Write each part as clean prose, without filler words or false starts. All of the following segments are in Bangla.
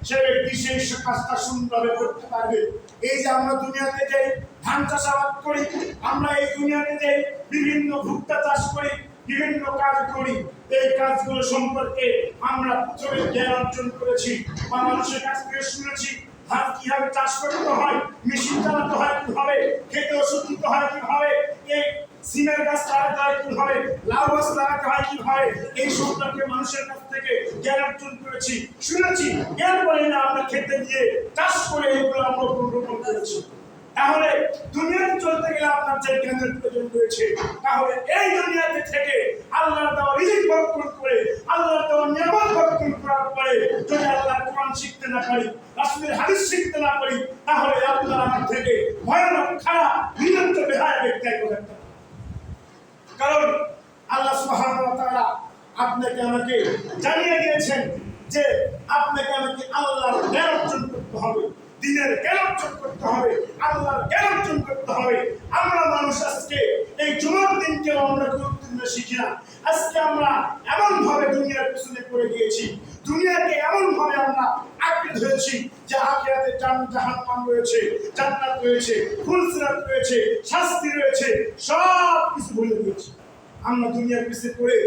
সে ব্যক্তি সেই কাজটা সুন্দরভাবে করতে পারবে। এই যে আমরা দুনিয়াতে যে ধান চাষাবাদ করি, আমরা এই দুনিয়াতে যে বিভিন্ন ভুট্টা চাষ করি, বিভিন্ন কাজ করি, এই কাজগুলো সম্পর্কে আমরা প্রথমে জ্ঞান অর্জন করেছি বা মানুষের কাছ থেকে শুনেছি। ধান কিভাবে চাষ করতে হয়, মেশিন চালাতে হয় কিভাবে, খেতে ওষুধ দিতে হয় কিভাবে, এই সিমের গাছ লাগাতে হয় কিভাবে, লাউ গাছ লাগাতে হয় কিভাবে, এই সম্পর্কে মানুষের কাছ থেকে জ্ঞান অর্জন করেছি, শুনেছি। এরপরে না আমরা খেতে গিয়ে চাষ করে এগুলো আমরা রোপণ করেছি। তাহলে দুনিয়াতে চলতে গেলে আপনার যে জ্ঞানের প্রয়োজন রয়েছে, তাহলে এই দুনিয়াতে থেকে আল্লাহর দেওয়া রিজিক বর্তন করে, আল্লাহর দেওয়া নিয়ামত বর্তন করার পরে যদি আল্লাহর কোরআন শিখতে না পারি, রাসূলের হাদিস শিখতে না পারি, তাহলে আপনার আমার থেকে ভয়ানক খারাপ নিরন্তর বেহায়া ব্যক্তি হতে পারে। কারণ আল্লাহ সুবহানাহু ওয়া তাআলা আপনাকে আমাকে জানিয়ে দিয়েছেন যে আপনাকে আমাকে আল্লাহর জ্ঞান অর্জন করতে হবে, দিনের জ্ঞান অর্জন করতে হবে, আল্লাহর জ্ঞান অর্জন করতে হবে। আমরা মানুষ আজকে এই জুমার দিনকেও আমরা গুরুত্ব শিখি না। আজকে আমরা এমন ভাবে দুনিয়ার পিছনে পড়ে গিয়েছি, দুনিয়াকে এমন ভাবে আমরা আঁকড়ে ধরেছি যে আখিরাতে জাহান্নাম রয়েছে, জান্নাত রয়েছে, ফুলসিরাত রয়েছে, শাস্তি রয়েছে, সব কিছু ভুলে গিয়েছি। আমরা দুনিয়ার পিছনে পড়ে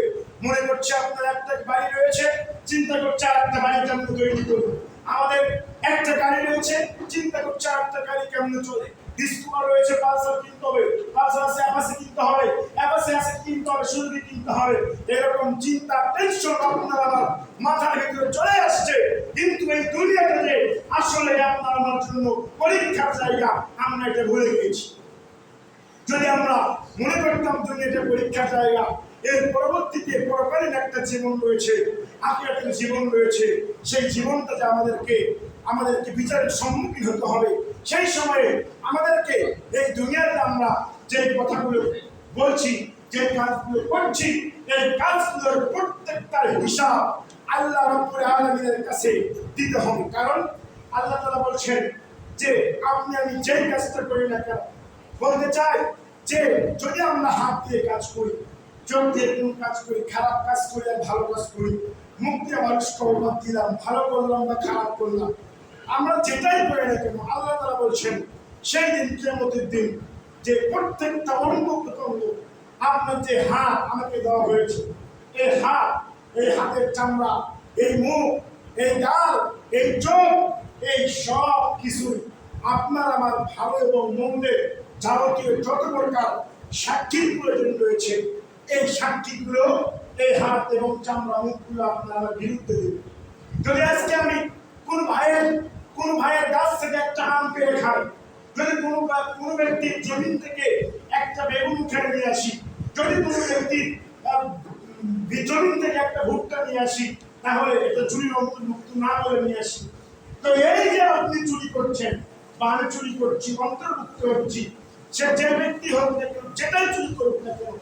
মনে করছি আপনার একটা বাড়ি রয়েছে, চিন্তা করছে আরেকটা বাড়ি কেমন তৈরি করবো। আমাদের একটা গাড়ি রয়েছে, চিন্তা করছে আরেকটা গাড়ি কেমন চলে। ডিসকভার রয়েছে, পালসার কিনতে হবে, পালসার আছে অ্যাপাচি কিনতে হবে, অ্যাপাচি আছে কিনতে হবে, সুজুকি কিনতে হবে। এরকম চিন্তা টেনশন আপনার আমার মাথার ভিতরে চলে আসছে। কিন্তু এই দুনিয়াটা যে আসলে আপনার আমার জন্য পরীক্ষার জায়গা, আমরা এটা ভুলে গিয়েছি। যদি আমরা মনে করতাম দুনিয়াটা পরীক্ষার জায়গা, এর পরবর্তীতে পরকালীন একটা জীবন রয়েছে, আখিরাতের জীবন রয়েছে, সেই জীবনটা যে আমাদেরকে বিচারের সম্মুখীন হতে হবে, সেই সময়ে আমাদেরকে এই দুনিয়াতে আমরা যে কথাগুলো বলছি, যে কাজগুলো করছি, এই কাজগুলোর প্রত্যেকটার হিসাব আল্লাহ রাব্বুল আলামিনের কাছে দিতে হবে। কারণ আল্লাহ তাআলা বলছেন যে আপনি আমি যেই কাজটা করি না কেন, বলতে চাই যে যদি আমরা হাত দিয়ে কাজ করি, চোখ দিয়ে কোনো কাজ করি, খারাপ কাজ করি আর ভালো কাজ করি, মুখ দিয়ে মানুষকে অবাদ দিলাম, ভালো করলাম বা খারাপ করলাম, আমরা যেটাই করি না কেন, আল্লাহ তাআলা বলছেন সেই দিন কিয়ামতের দিন যে প্রত্যেকটা অঙ্গ প্রত্যঙ্গ, আপনার যে হাত আমাকে দেওয়া হয়েছে, এই হাত, এই হাতের চামড়া, এই মুখ, এই গাল, এই চোখ, এই সব কিছুই আপনার আমার ভালো এবং মন্দের যাবতীয় যত প্রকার সাক্ষীর প্রয়োজন রয়েছে, এই সাক্ষীগুলো এই হাত এবং চামড়া মুখগুলো আপনার আমার বিরুদ্ধে দেবে। যদি আজকে আমি কোন ভাইয়ের গাছ থেকে একটা আম পেড়ে খাই, যদি কোনো ব্যক্তির জমিন থেকে একটা বেগুন উঠে নিয়ে আসি, যদি কোনো ব্যক্তির জমিন থেকে একটা ভুট্টা নিয়ে আসি, তাহলে এটা চুরির অন্তর্ভুক্ত না করে নিয়ে আসি। তো এই যে আপনি চুরি করছেন বা আমি চুরি করছি, অন্তর্ভুক্ত হচ্ছি, সে যে ব্যক্তি হোক না কেন, যেটাই চুরি করুক না কেন,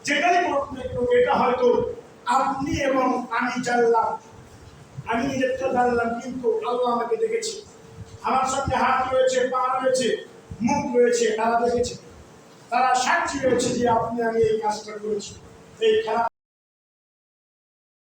যেটাই করুক না কেন, এটা হয়তো আপনি এবং আমি জানলাম, আমি নিজেরটা জানলাম, কিন্তু আল্লাহ আমাকে দেখেছি, আমার সঙ্গে হাত রয়েছে, পা রয়েছে, মুখ রয়েছে, তারা দেখেছে, তারা সাক্ষী রয়েছে যে আপনি আমি এই কাজটা করেছি, এই খারাপ